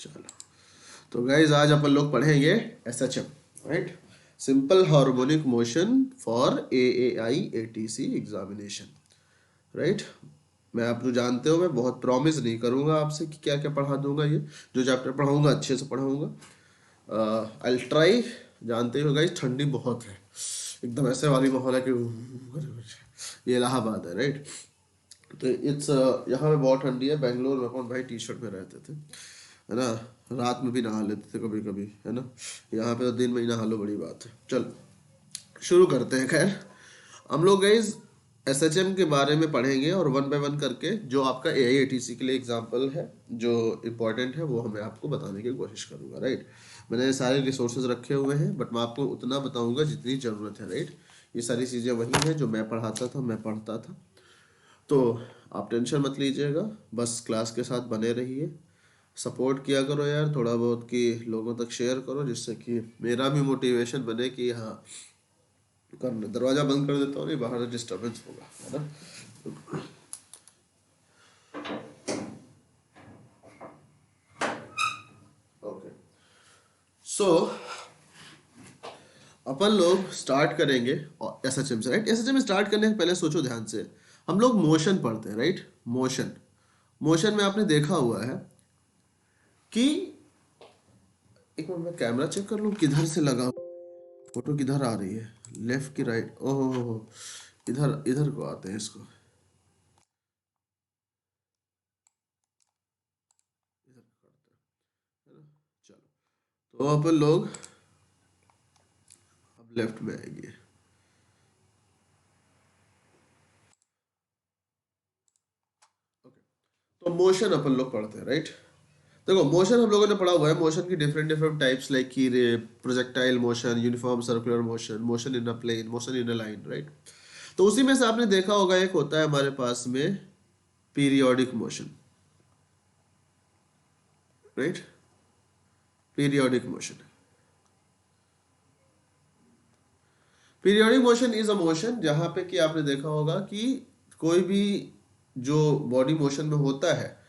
चलो, तो गाइज आज अपन लोग पढ़ेंगे SHM, right? Simple harmonic motion for AAI/ATC examination, right? मैं आप जो जानते हो, मैं बहुत प्रॉमिस नहीं करूंगा आपसे कि क्या क्या पढ़ा दूंगा। ये जो चैप्टर पढ़ाऊंगा अच्छे से पढ़ाऊंगा। I try. जानते हो गाइज, ठंडी बहुत है, एकदम ऐसे वाली माहौल है कि ये इलाहाबाद है, राइट? तो इट्स यहाँ पे बहुत ठंडी है। बेंगलोर में कौन भाई टी शर्ट में रहते थे, है ना? रात में भी नहा लेते थे कभी कभी, है ना? यहाँ पे तो दिन में ही नहा लो, बड़ी बात है। चलो शुरू करते हैं। खैर, हम लोग गाइज एसएचएम के बारे में पढ़ेंगे और वन बाय वन करके जो आपका AIATC के लिए एग्जाम्पल है, जो इम्पोर्टेंट है, वो मैं आपको बताने की कोशिश करूँगा, राइट? मैंने सारे रिसोर्सेज रखे हुए हैं, बट मैं आपको उतना बताऊंगा जितनी ज़रूरत है, राइट? ये सारी चीज़ें वही हैं जो मैं पढ़ाता था, मैं पढ़ता था। तो आप टेंशन मत लीजिएगा, बस क्लास के साथ बने रहिए, सपोर्ट किया करो यार थोड़ा बहुत, कि लोगों तक शेयर करो, जिससे कि मेरा भी मोटिवेशन बने कि हाँ करना। दरवाज़ा बंद कर देता हूँ, नहीं बाहर डिस्टर्बेंस होगा, है ना? ओके, सो अपन लोग स्टार्ट करेंगे एसएचएम से, राइट? एसएचएम स्टार्ट करने से पहले सोचो ध्यान से, हम लोग मोशन पढ़ते हैं, राइट? मोशन, मोशन में आपने देखा हुआ है कि, एक मिनट मैं कैमरा चेक कर लूँ किधर से लगा, फोटो किधर आ रही है, लेफ्ट की राइट? ओहो, इधर इधर को आते हैं इसको, इधर करते हैं, है ना? चलो, तो अपन लोग अब लेफ्ट में आएंगे। ओके, तो मोशन अपन लोग पढ़ते हैं, राइट? देखो, मोशन हम लोगों ने पढ़ा हुआ है, मोशन की डिफरेंट डिफरेंट टाइप्स, लाइक कि projectile motion, uniform circular motion, motion in a plane, motion in a line, right? तो उसी में से आपने देखा होगा एक होता है हमारे पास में periodic motion, right? Periodic motion, periodic motion is a motion जहां पे कि आपने देखा होगा कि कोई भी जो बॉडी मोशन में होता है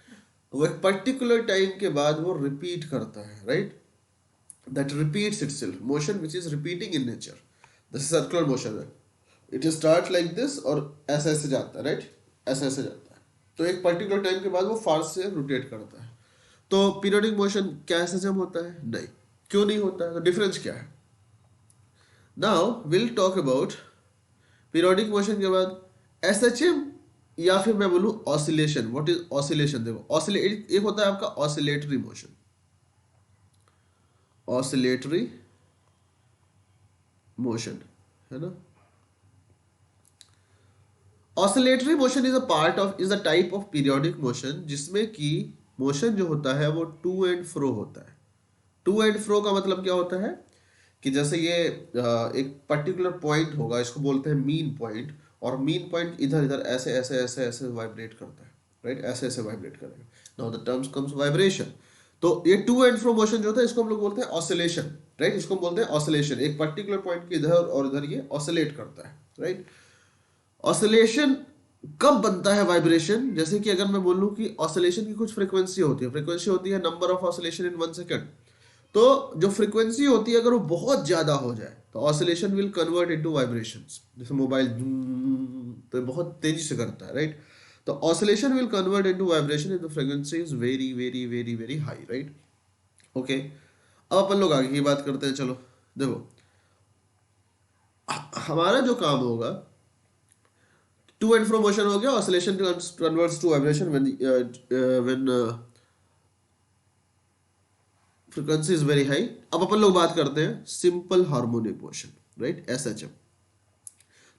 वो एक पर्टिकुलर टाइम के बाद वो रिपीट करता है, right? That repeats itself, motion which is repeating in nature. This circular motion है, इट स्टार्ट लाइक दिस और ऐसे ऐसे जाता है, राइट? ऐसे ऐसे जाता है, तो एक पर्टिकुलर टाइम के बाद वो फास्ट से रोटेट करता है। तो पीरियोडिक मोशन क्या ऐसे जम होता है? नहीं। क्यों नहीं होता है? तो डिफरेंस क्या है? Now will talk about periodic motion के बाद एसएचएम, या फिर मैं बोलूं ऑसिलेशन। What is oscillation? देखो, ऑसिलेट एक होता है आपका ऑसिलेटरी मोशन, ऑसिलेटरी मोशन, है ना? Oscillatory motion is a part of, is a type of periodic motion जिसमें कि मोशन जो होता है वो टू एंड फ्रो होता है। टू एंड फ्रो का मतलब क्या होता है कि जैसे ये एक पर्टिकुलर पॉइंट होगा, इसको बोलते हैं मीन पॉइंट, और मीन पॉइंट इधर इधर ऐसे ऐसे ऐसे ऐसे वाइब्रेट करता है, राइट? ऐसे ऐसे वाइब्रेट करेगा। Now the terms comes vibration. तो ये टू एंड फ्रो मोशन जो होता है इसको हम लोग बोलते हैं ऑसिलेशन, राइट? इसको हम बोलते हैं ऑसिलेशन। एक पर्टिकुलर पॉइंट के इधर और इधर ये ऑसिलेट करता है, राइट? ऑसिलेशन कब बनता है वाइब्रेशन? जैसे कि अगर मैं बोलूं कि ऑसिलेशन की कुछ फ्रीक्वेंसी होती है, फ्रीक्वेंसी होती है number of oscillation in 1 second. तो जो फ्रीक्वेंसी होती है अगर वो बहुत ज्यादा हो जाए तो oscillation will convert into vibrations. जैसे मोबाइल तो ये बहुत तेजी से करता है, राइट? तो oscillation will convert into vibration if the frequency is very very very very high, right? Okay, अब अपन लोग आगे की बात करते हैं। चलो देखो, हमारा जो काम होगा, टू एंड फ्रो मोशन हो गया, oscillation converts to vibration when frequency is very high. अब अपन लोग बात करते हैं simple harmonic motion, right? SHM.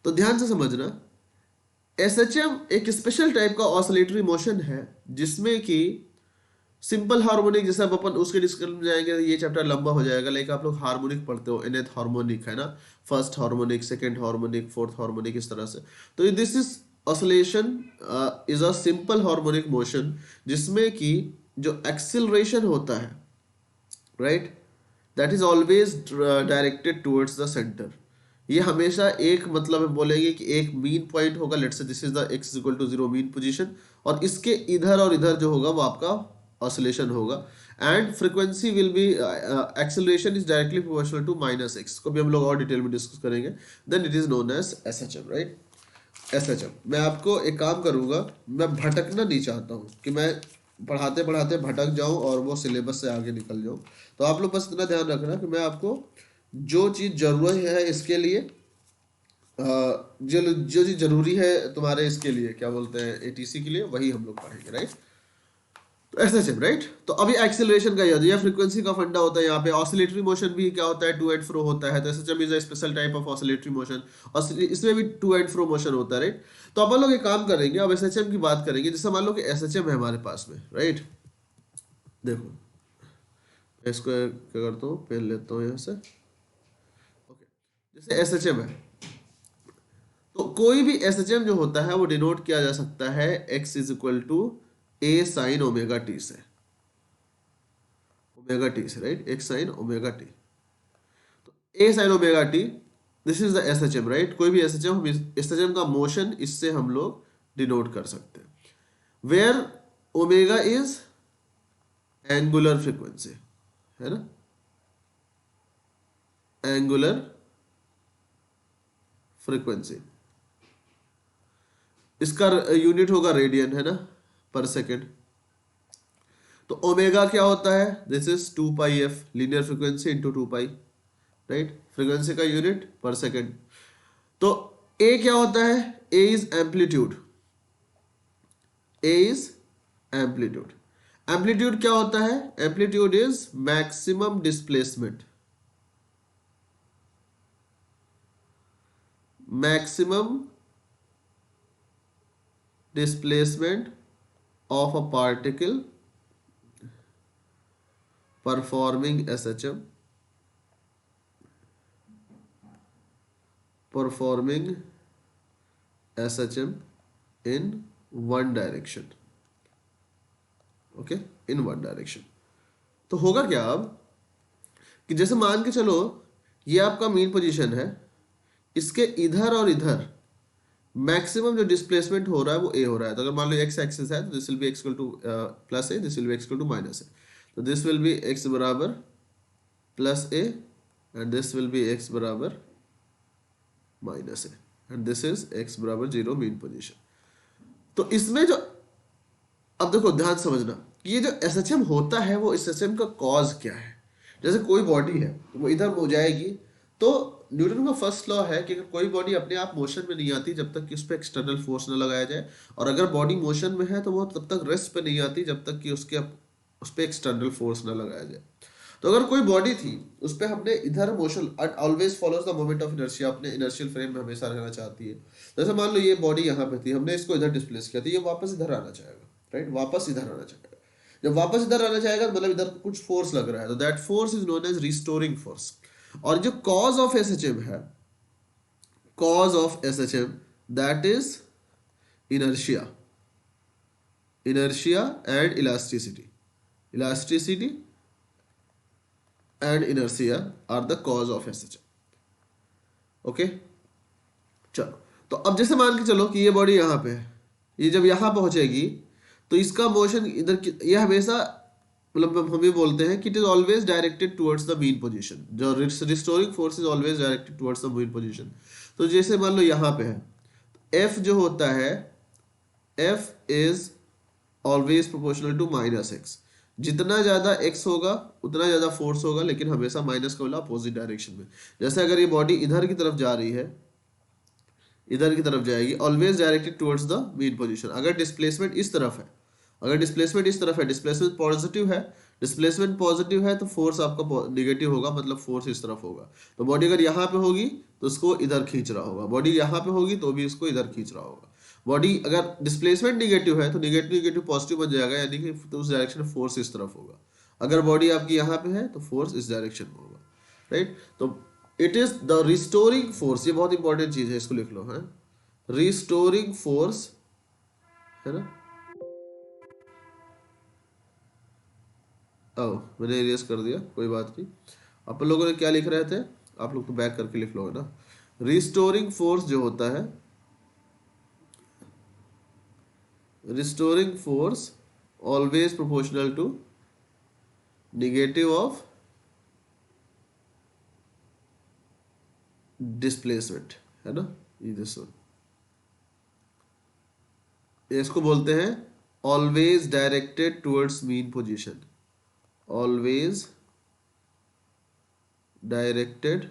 तो ध्यान से समझना, एसएचएम एक स्पेशल टाइप का ऑसिलेटरी मोशन है जिसमें कि सिंपल हार्मोनिक, जैसे अब अपन उसके डिस्कशन में जाएंगे, ये चैप्टर लंबा हो जाएगा। लाइक आप लोग हार्मोनिक पढ़ते हो, nth हार्मोनिक, है ना? First harmonic, second harmonic, fourth harmonic, इस तरह से। तो this is oscillation is a simple harmonic motion जिसमें कि जो एक्सिलरेशन होता है, right, that is always directed towards the centre. ये हमेशा एक मतलब हम बोलेंगे कि एक मीन पॉइंट होगा, let's say this is the x = 0 mean position, और इसके इधर और इधर जो होगा वो आपका ऑसिलेशन होगा। And frequency will be acceleration is directly proportional to minus X, को भी हम लोग और डिटेल में डिस्कस करेंगे। Then it is known as SHM, right. SHM मैं आपको एक काम करूंगा, मैं भटकना नहीं चाहता हूँ कि मैं पढ़ाते पढ़ाते भटक जाऊं और वो सिलेबस से आगे निकल जाऊं। तो आप लोग बस इतना ध्यान रखना कि मैं आपको जो चीज़ ज़रूरत है इसके लिए जो जो चीज़ ज़रूरी है तुम्हारे इसके लिए क्या बोलते हैं एटीसी के लिए, वही हम लोग पढ़ेंगे, राइट। तो एसएचएम, राइट। तो अभी एक्सेलरेशन का याद, यह फ्रीक्वेंसी का फंडा होता है। यहाँ पे ऑसिलेटरी मोशन भी क्या होता है, टू एंड फ्रो होता है। तो SHM is a special type of oscillatory motion, और इसमें भी टू एंड फ्रो मोशन होता है, राइट। तो अपन लोग एक काम करेंगे, अब एसएचएम की बात करेंगे। जैसे मान लो कि एसएचएम है हमारे पास में, राइट। देखो मैं इसको क्या करता हूँ, पेन लेता हूँ यहाँ से। ओके, जैसे एसएचएम है, तो कोई भी एसएचएम जो होता है वो डिनोट किया जा सकता है x is equal to a sine omega t से, ओमेगा टी से, right. X sine omega t, तो a sine omega t, this is the SHM, right. कोई भी एसएचएम, एसएचएम का मोशन इससे हम लोग डिनोट कर सकते हैं, where omega is angular frequency, है ना, एंगुलर फ्रीक्वेंसी। इसका यूनिट होगा रेडियन, है ना, पर सेकेंड। तो ओमेगा क्या होता है, this is 2 pi f, linear frequency into 2 pi, right. Frequency का यूनिट पर सेकेंड। तो ए क्या होता है, a is amplitude, a is amplitude. Amplitude क्या होता है, amplitude is maximum displacement, maximum displacement of a particle performing SHM, performing SHM in one direction, okay, in one direction. तो होगा क्या अब कि जैसे मान के चलो ये आपका मीन पोजीशन है, इसके इधर और इधर मैक्सिमम जो डिस्प्लेसमेंट हो रहा है वो ए हो रहा है। तो अगर मान लो एक्स एक्सिस है तो this will be x equal to plus a, this will be x equal to minus a. तो दिस विल बी एक्स बराबर plus a and this will be x बराबर minus a, and this is x बराबर 0 mean position. तो इसमें जो, अब देखो ध्यान समझना, ये जो एसएचएम होता है वो एसएचएम का कॉज क्या है। जैसे कोई बॉडी है तो वो इधर हो जाएगी, तो न्यूटन का फर्स्ट लॉ है कि अगर कोई बॉडी अपने आप मोशन में नहीं आती जब तक कि उस पर एक्सटर्नल फोर्स न लगाया जाए, और अगर बॉडी मोशन में है तो वो तब तक रेस्ट पे नहीं आती जब तक कि उस पर एक्सटर्नल फोर्स न लगाया जाए। तो अगर कोई बॉडी थी उस पर हमने इधर motion, always follows the moment of inertia, अपने इनर्शियल फ्रेम में हमेशा रहना चाहती है। जैसे मान लो ये बॉडी यहाँ पे थी, हमने इसको इधर डिस्प्लेस किया, तो ये वापस इधर आना चाहेगा, राइट, वापस इधर आना चाहेगा। जब वापस इधर आना चाहेगा मतलब इधर कुछ फोर्स लग रहा है, तो that force is known as restoring force. और जो कॉज ऑफ एसएचएम है, cause of SHM that is inertia, inertia and elasticity, elasticity and inertia are the cause of SHM. Okay, चलो। तो अब जैसे मान के चलो कि ये बॉडी यहाँ पे है, ये जब यहाँ पहुंचेगी तो इसका मोशन इधर, ये हमेशा मतलब हम ये बोलते हैं कि it is always directed towards the mean position, जो restoring force is always directed towards the mean position. तो जैसे मान लो यहाँ पे है, एफ जो होता है, F is always proportional to minus X. जितना ज्यादा एक्स होगा उतना ज्यादा फोर्स होगा, लेकिन हमेशा माइनस का वाला अपोजिट डायरेक्शन में। जैसे अगर ये बॉडी इधर की तरफ जा रही है, इधर की तरफ जाएगी, always directed towards the mean position. अगर डिस्प्लेसमेंट इस तरफ है, अगर डिस्प्लेसमेंट इस तरफ है, डिस्प्लेसमेंट पॉजिटिव है, डिस्प्लेसमेंट पॉजिटिव है तो फोर्स आपका नेगेटिव होगा, मतलब फोर्स इस तरफ होगा। तो बॉडी अगर यहाँ पे होगी तो उसको इधर खींच रहा होगा, बॉडी यहाँ पे होगी तो भी इसको इधर खींच रहा होगा। बॉडी अगर डिस्प्लेसमेंट निगेटिव है तो निगेटिव निगेटिव पॉजिटिव बन जाएगा, यानी कि तो उस डायरेक्शन में फोर्स इस तरफ होगा। अगर बॉडी आपकी यहाँ पे है तो फोर्स इस डायरेक्शन में होगा, राइट। तो it is the restoring force, ये बहुत इंपॉर्टेंट चीज है, इसको लिख लो, है रिस्टोरिंग फोर्स, है ना। ओ, मैंने इरेज कर दिया, कोई बात नहीं। अपन लोगों ने क्या लिख रहे थे, आप लोग तो बैक करके लिख लो, है ना। रिस्टोरिंग फोर्स जो होता है, restoring force always proportional to negative of displacement, है ना, ये दिस वन, इसको बोलते हैं always directed towards mean position, always directed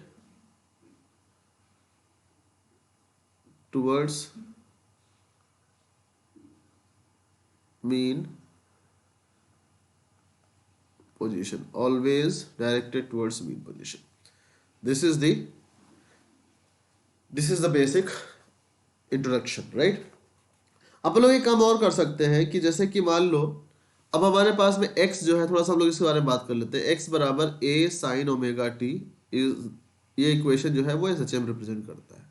towards mean position, always directed towards mean position. This is the basic introduction, right? अब लोग एक काम और कर सकते हैं कि जैसे कि मान लो अब हमारे पास में x जो है, थोड़ा सा हम लोग इसके बारे में बात कर लेते हैं। x बराबर a sin ओमेगा t, ये इक्वेशन जो है वो SHM रिप्रेजेंट करता है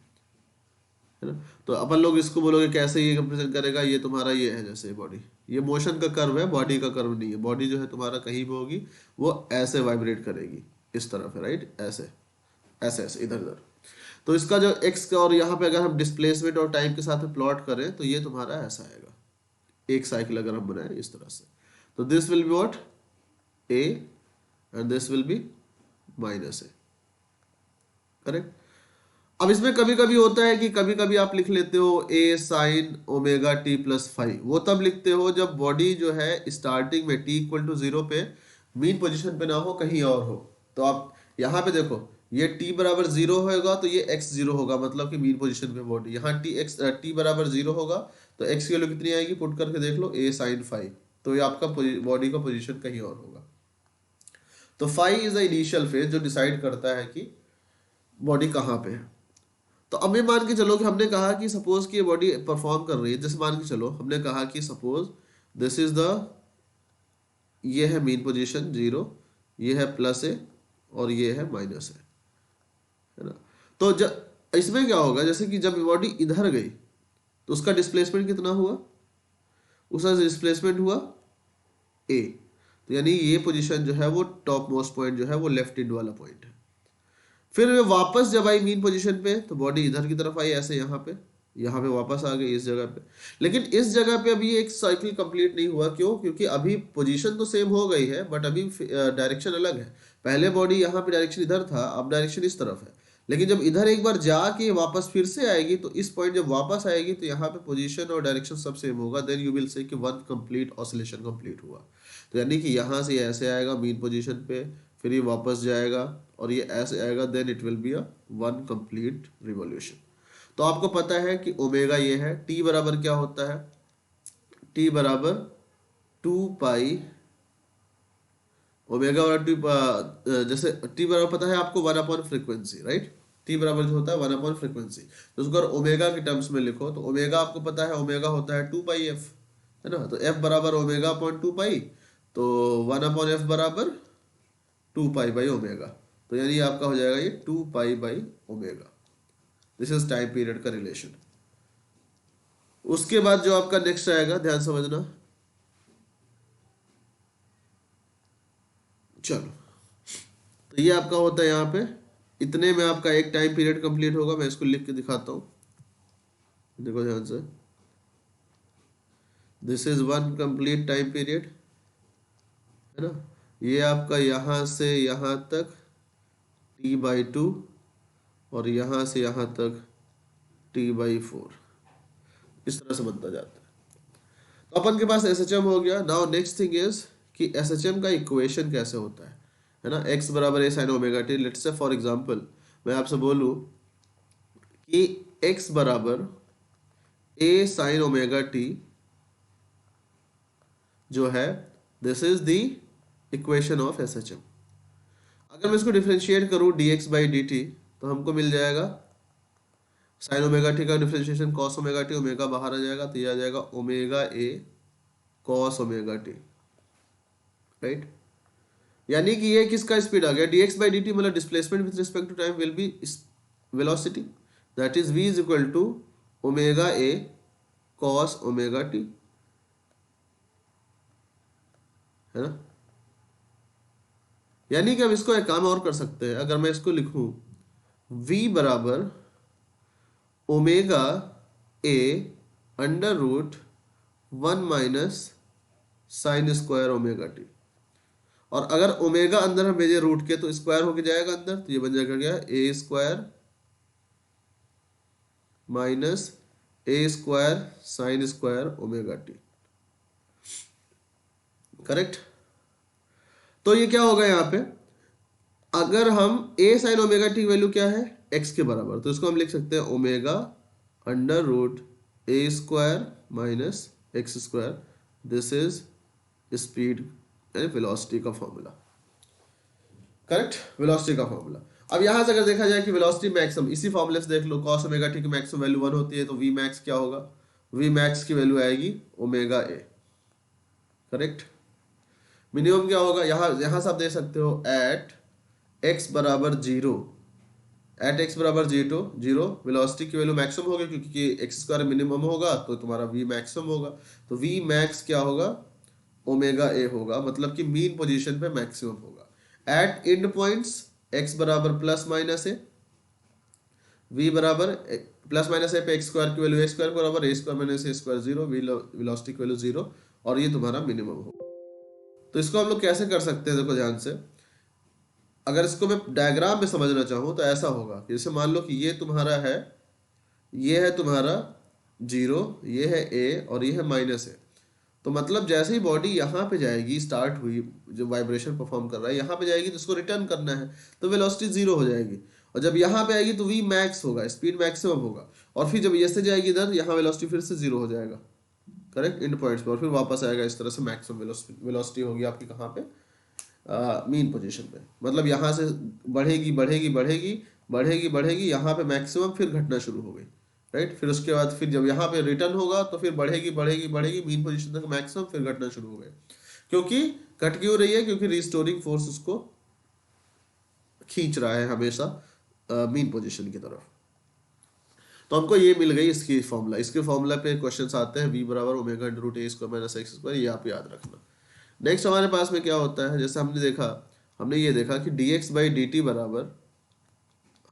ना। तो अपन लोग इसको बोलोगे कैसे ये रिप्रेजेंट करेगा, ये तुम्हारा ये है जैसे बॉडी, ये मोशन का कर्व है, बॉडी का कर्व नहीं है। बॉडी जो है तुम्हारा कहीं भी होगी वो ऐसे वाइब्रेट करेगी, इस तरफ है, राइट, ऐसे ऐसे ऐसे इधर उधर। तो इसका जो एक्स का और यहाँ पे अगर हम डिस्प्लेसमेंट और टाइम के साथ में प्लॉट करें तो ये तुम्हारा ऐसा आएगा, एक साइकिल अगर हम बनाए इस तरह से, तो this will be what, A and this will B minus A, correct. अब इसमें कभी कभी होता है कि कभी कभी आप लिख लेते हो ए साइन ओमेगा टी प्लस 5, वो तब लिखते हो जब बॉडी जो है स्टार्टिंग में टी इक्वल टू 0 पे मीन पोजीशन पे ना हो, कहीं और हो। तो आप यहाँ पे देखो, ये t बराबर 0 होगा तो ये x 0 होगा, मतलब कि मीन पोजीशन पे बॉडी। यहाँ t बराबर 0 होगा तो x की वैल्यू कितनी आएगी, पुट करके देख लो, a साइन 5, तो ये आपका बॉडी का पोजीशन कहीं और होगा। तो 5 इज द इनिशियल फेज जो डिसाइड करता है कि बॉडी कहाँ पे है। तो अब ये मान के चलो कि हमने कहा कि सपोज कि ये बॉडी परफॉर्म कर रही है, जैसे मान के चलो हमने कहा कि सपोज दिस इज द, ये है मीन पोजीशन 0, ये है प्लस ए और ये है माइनस ए, है ना। तो जब इसमें क्या होगा, जैसे कि जब बॉडी इधर गई तो उसका डिस्प्लेसमेंट कितना हुआ, उसका डिस्प्लेसमेंट हुआ ए, तो यानी ये पोजीशन जो है वो टॉप मोस्ट पॉइंट जो है वो लेफ्ट इंड वाला पॉइंट है। फिर वापस जब आई मीन पोजीशन पे तो बॉडी इधर की तरफ आई, ऐसे यहाँ पे वापस आ गई इस जगह पे। लेकिन इस जगह पे अभी एक साइकिल कंप्लीट नहीं हुआ, क्यों? क्योंकि अभी पोजीशन तो सेम हो गई है बट अभी डायरेक्शन अलग है। पहले बॉडी यहाँ पे डायरेक्शन इधर था, अब डायरेक्शन इस तरफ है। लेकिन जब इधर एक बार जाके वापस फिर से आएगी तो इस पॉइंट जब वापस आएगी तो यहाँ पे पोजीशन और डायरेक्शन सब सेम होगा, देन यू विल से कि वन कंप्लीट ऑसिलेशन कंप्लीट हुआ। तो यानी कि यहाँ से ऐसे आएगा मीन पोजीशन पे, फिर ये वापस जाएगा और ये ऐसे आएगा, then it will be a one complete revolution. तो आपको पता है कि ओमेगा ये है, टी बराबर क्या होता है, टी बराबर 2 पाई ओमेगा और टी, जैसे टी बराबर पता है आपको 1 अपॉन फ्रीक्वेंसी, राइट। टी बराबर जो होता है 1 अपॉन फ्रीक्वेंसी, तो उसको ओमेगा के टर्म्स में लिखो तो ओमेगा आपको पता है, ओमेगा होता है 2 पाई एफ, है ना। तो एफ बराबर ओमेगा अपॉन 2 पाई, तो 1 अपॉन एफ बराबर 2 पाई बाई ओमेगा, तो यानी आपका हो जाएगा ये 2 pi by omega. This is time period का रिलेशन। उसके बाद जो आपका नेक्स्ट आएगा, ध्यान समझना, चलो, तो ये आपका होता है यहाँ पे, इतने में आपका एक टाइम पीरियड कंप्लीट होगा। मैं इसको लिख के दिखाता हूँ, देखो ध्यान से, this is one complete time period, है ना। ये आपका यहाँ से यहाँ तक t/2 और यहाँ से यहाँ तक t/4, इस तरह से बनता जाता है। तो अपन के पास SHM हो गया। नाउ नेक्स्ट थिंग इज कि SHM का इक्वेशन कैसे होता है ना। x बराबर a sign omega T, let's say for example मैं आपसे बोलूँ कि x बराबर a साइन ओमेगा टी जो है, this is the equation of SHM। अगर मैं इसको डिफरेंशिएट करूँ dx/dt तो हमको मिल जाएगा साइन ओमेगा टी का differentiation cos omega T, omega बाहर आ जाएगा तो ये आ जाएगा omega A cos omega T, right. यानी कि ये किसका स्पीड आ गया, dx/dt मतलब displacement with respect to time will be velocity, that is v is equal to omega A cos omega T, है ना। यानी कि हम इसको एक काम और कर सकते हैं, अगर मैं इसको लिखूं v बराबर omega A under root 1 minus sine square omega T, और अगर ओमेगा अंदर हम भेजे रूट के तो स्क्वायर होके जाएगा अंदर, तो ये बन जाएगा क्या, a square minus a square sine square omega t. Correct. तो ये क्या होगा यहाँ पे, अगर हम a sine omega t value क्या है, एक्स के बराबर, तो इसको हम लिख सकते हैं omega under root A square minus X square. This is speed यानी वेलोसिटी का फॉर्मूला। करेक्ट, वेलोसिटी का फॉर्मूला। अब यहां से अगर देखा जाए कि वेलोसिटी मैक्सिमम, इसी फॉर्मूले से देख लो, cos ओमेगा टी की मैक्सिमम वैल्यू 1 होती है, तो v मैक्स क्या होगा, v मैक्स की वैल्यू आएगी ओमेगा ए। करेक्ट। मिनिमम क्या होगा, यहां से आप देख सकते हो एट x बराबर जीरो, एट एक्स बराबर जीरो वेलोसिटी की वैल्यू मैक्सिमम होगी, क्योंकि एक्स स्क्वायर मिनिमम होगा तो तुम्हारा v मैक्सिमम होगा। तो v मैक्स क्या होगा, ओमेगा ए होगा, मतलब कि मीन पोजीशन पे मैक्सिमम होगा। एट एंड पॉइंट्स x बराबर प्लस माइनस ए, v बराबर प्लस माइनस ए पे एक्स स्क्वायर की वैल्यू ए स्क्वायर बराबर ए square minus a square zero, velocity की वैल्यू जीरो, और ये तुम्हारा मिनिमम होगा। तो इसको हम लोग कैसे कर सकते हैं, देखो ध्यान से, अगर इसको मैं डायग्राम में समझना चाहूँ तो ऐसा होगा कि जैसे मान लो कि ये तुम्हारा है, ये है तुम्हारा जीरो, ये है ए और ये है माइनस ए। तो मतलब जैसे ही बॉडी यहाँ पे जाएगी, स्टार्ट हुई जो वाइब्रेशन परफॉर्म कर रहा है, यहाँ पे जाएगी तो इसको रिटर्न करना है, तो वेलोसिटी जीरो हो जाएगी। और जब यहाँ पे आएगी तो वी मैक्स होगा, स्पीड मैक्सिमम होगा, और फिर जब ये से जाएगी इधर, यहाँ वेलोसिटी फिर से जीरो हो जाएगा। करेक्ट, इन पॉइंट्स पे, और फिर वापस आएगा इस तरह से, मैक्सिमम वेलोसिटी होगी आपकी कहाँ पे, मीन पोजीशन पे। मतलब यहाँ से बढ़ेगी बढ़ेगी बढ़ेगी बढ़ेगी बढ़ेगी, यहाँ पे मैक्सिमम, फिर घटना शुरू हो गई। राइट, फिर उसके बाद फिर जब यहाँ पे रिटर्न होगा तो फिर बढ़ेगी बढ़ेगी बढ़ेगी मीन पोजीशन तक मैक्सिमम, फिर घटना शुरू हो गई। क्योंकि घट क्यों रही है, क्योंकि रिस्टोरिंग फोर्स उसको खींच रहा है हमेशा मीन पोजीशन की तरफ। तो हमको ये मिल गई इसकी फॉर्मूला। इसके फॉर्मूला पे क्वेश्चंस आते हैं, v बराबर omega under root A square minus X square, ये आप याद रखना। नेक्स्ट हमारे पास में क्या होता है, जैसे हमने ये देखा कि dx बाई डी टी बराबर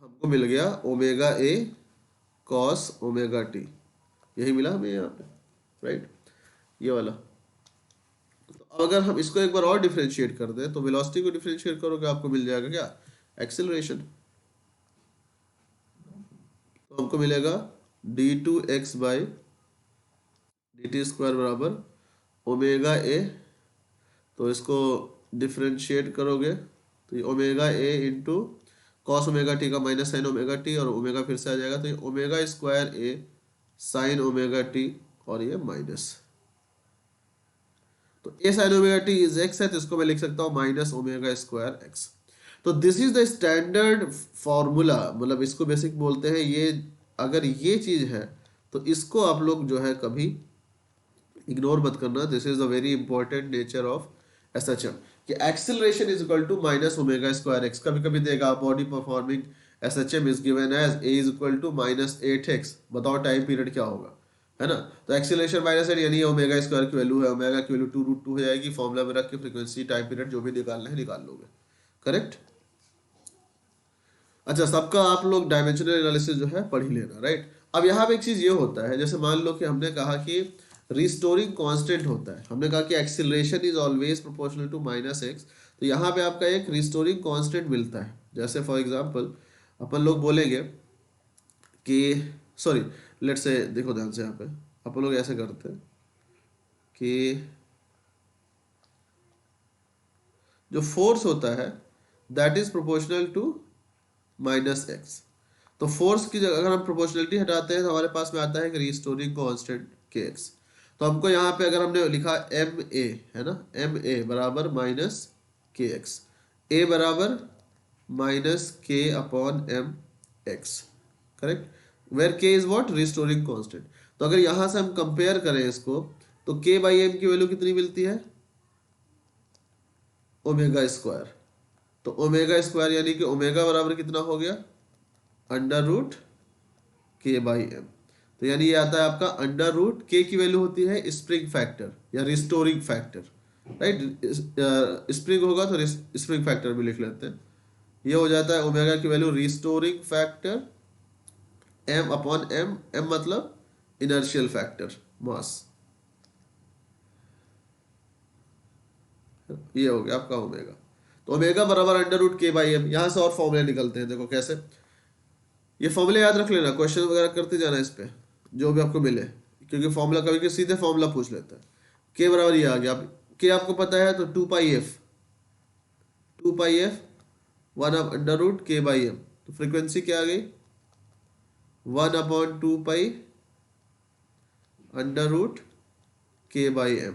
हमको मिल गया omega A cos omega T, यही मिला हमें यहाँ पे, राइट, ये वाला। तो अब अगर हम इसको एक बार और डिफरेंशिएट कर दें, तो वेलोसिटी को डिफरेंशिएट करोगे आपको मिल जाएगा क्या, एक्सेलरेशन। तो हमको मिलेगा d two x by d t square बराबर ओमेगा ए, तो इसको डिफरेंशिएट करोगे तो ये omega a into cos omega T का माइनस साइन ओमेगा टी, और ओमेगा फिर से आ जाएगा, तो ये omega square a sine omega T, और ये माइनस, तो a sine omega t is x है, तो इसको मैं लिख सकता हूँ माइनस ओमेगा स्क्वायर एक्स। तो this is the standard formula, मतलब इसको बेसिक बोलते हैं ये। अगर ये चीज है तो इसको आप लोग जो है कभी इग्नोर मत करना। This is the very important nature of SHM, कि acceleration is equal to minus omega square x. कभी कभी देगा body performing SHM is given as a is equal to minus 8x, बताओ टाइम पीरियड क्या होगा, है ना। तो एक्सेलरेशन माइनस 8 यानी ओमेगा स्क्वायर की वैल्यू है, ओमेगा की वैल्यू 2√2 हो जाएगी, फॉर्मूला में रख के फ्रीक्वेंसी टाइम पीरियड जो भी निकालना है निकाल लोगे। करेक्ट। अच्छा, सबका आप लोग डायमेंशनल एनालिसिस जो है पढ़ ही लेना, राइट। अब यहाँ पे एक चीज ये होता है, जैसे मान लो कि हमने कहा कि रिस्टोरिंग कांस्टेंट होता है, हमने कहा कि acceleration is always proportional to minus X, तो यहाँ पे आपका एक रिस्टोरिंग कांस्टेंट मिलता है। जैसे फॉर एग्जांपल अपन लोग बोलेंगे कि, सॉरी लेट्स से, देखो ध्यान से, यहाँ पे अपन लोग ऐसे करते हैं कि जो फोर्स होता है that is proportional to minus X. तो फोर्स की जगह अगर हम प्रोपोर्शनलिटी हटाते हैं तो हमारे पास में आता है कि रिस्टोरिंग कांस्टेंट के एक्स। तो हमको यहाँ पे अगर हमने लिखा एम ए, है ना, एम ए बराबर माइनस के एक्स, ए बराबर minus K upon M X, correct, where K is what, restoring constant. तो अगर यहाँ से हम कंपेयर करें इसको, तो के बाई एम की वैल्यू कितनी मिलती है, ओमेगा स्क्वायर। तो ओमेगा स्क्वायर यानी कि ओमेगा बराबर कितना हो गया, under root K by M. तो यानी ये आता है आपका अंडर रूट, के की वैल्यू होती है स्प्रिंग फैक्टर या रिस्टोरिंग फैक्टर, राइट। स्प्रिंग होगा तो स्प्रिंग फैक्टर भी लिख लेते हैं। ये हो जाता है ओमेगा की value restoring factor M upon M, M मतलब इनर्शियल फैक्टर मास, ये हो गया आपका ओमेगा। तो ओमेगा बराबर under root K by M. यहाँ से और फॉर्मूले निकलते हैं, देखो कैसे। ये फॉर्मूले याद रख लेना, क्वेश्चन वगैरह करते जाना इस पे जो भी आपको मिले, क्योंकि फॉर्मूला कभी कभी सीधे फॉर्मूला पूछ लेता है। के बराबर ये आ गया, के आपको पता है तो 2 पाई एफ, 2 पाई एफ 1/√, के बाई एम। तो फ्रीक्वेंसी क्या आ गई, 1/2 पाई under root K by M.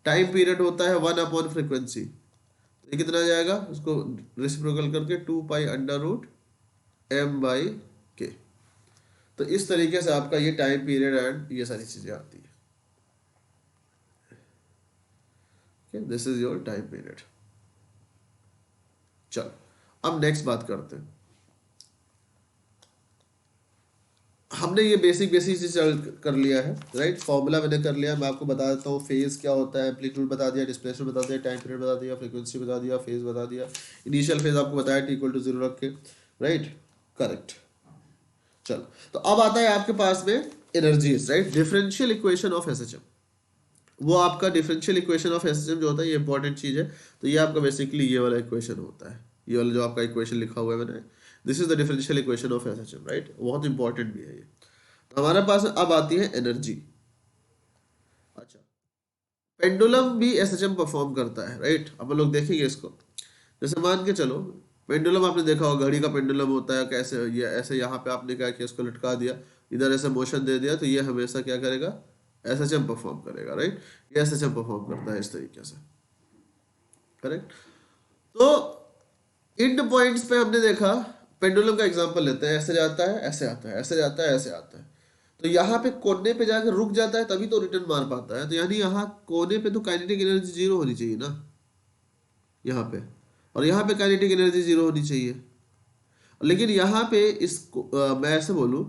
Time period होता है 1/फ्रीक्वेंसी, तो ये कितना आ जाएगा, उसको रेसिप्रोकल करके 2 पाई अंडर रूट m/k। तो इस तरीके से आपका ये टाइम पीरियड एंड ये सारी चीजें आती है। This is your time period. चलो अब नेक्स्ट बात करते हैं। हमने ये बेसिक बेसिक चीज कर लिया है, राइट। फॉर्मूला मैंने कर लिया, मैं आपको बता देता हूँ। फेज क्या होता है, एम्पलीट्यूड बता दिया, डिस्प्लेसमेंट बता दिया, टाइम पीरियड बता दिया, फ्रीक्वेंसी बता दिया, फेज बता दिया। इनिशियल फेज आपको बताया t=0 रख के, राइट, करेक्ट। चलो तो अब आता है आपके पास में energies, right. Differential equation of SHM, वो आपका डिफरेंशियल इक्वेशन ऑफ एसएचएम जो होता है, ये इंपॉर्टेंट चीज है। तो ये आपका बेसिकली ये वाला इक्वेशन होता है, ये वाला जो आपका इक्वेशन लिखा हुआ है मैंने, this is the differential equation of SHM, right. बहुत इंपॉर्टेंट भी है ये। तो हमारे पास अब आती है एनर्जी। अच्छा, पेंडुलम भी एसएचएम परफॉर्म करता है, राइट। अब लोग देखेंगे इसको। जैसे मान के चलो, पेंडुलम आपने देखा होगा, घड़ी का पेंडुलम होता है कैसे, ये ऐसे यहाँ पे आपने क्या किया, इसको लटका दिया, इधर ऐसे मोशन दे दिया, तो ये हमेशा क्या करेगा, एसएचएम परफॉर्म करेगा, राइट। ये एसएचएम परफॉर्म करता है इस तरीके से, करेक्ट। तो एंड पॉइंट्स पे हमने देखा, पेंडुलम का एग्जांपल लेते हैं, ऐसे जाता है, ऐसे आता है, ऐसे जाता है, ऐसे आता है। तो यहाँ पे कोने पे जाकर रुक जाता है, तभी तो रिटर्न मार पाता है। तो यानी यहाँ कोने पे तो काइनेटिक एनर्जी 0 होनी चाहिए ना, यहाँ पे, और यहाँ पे काइनेटिक एनर्जी 0 होनी चाहिए। लेकिन यहाँ पे इसको मैं ऐसे बोलूँ,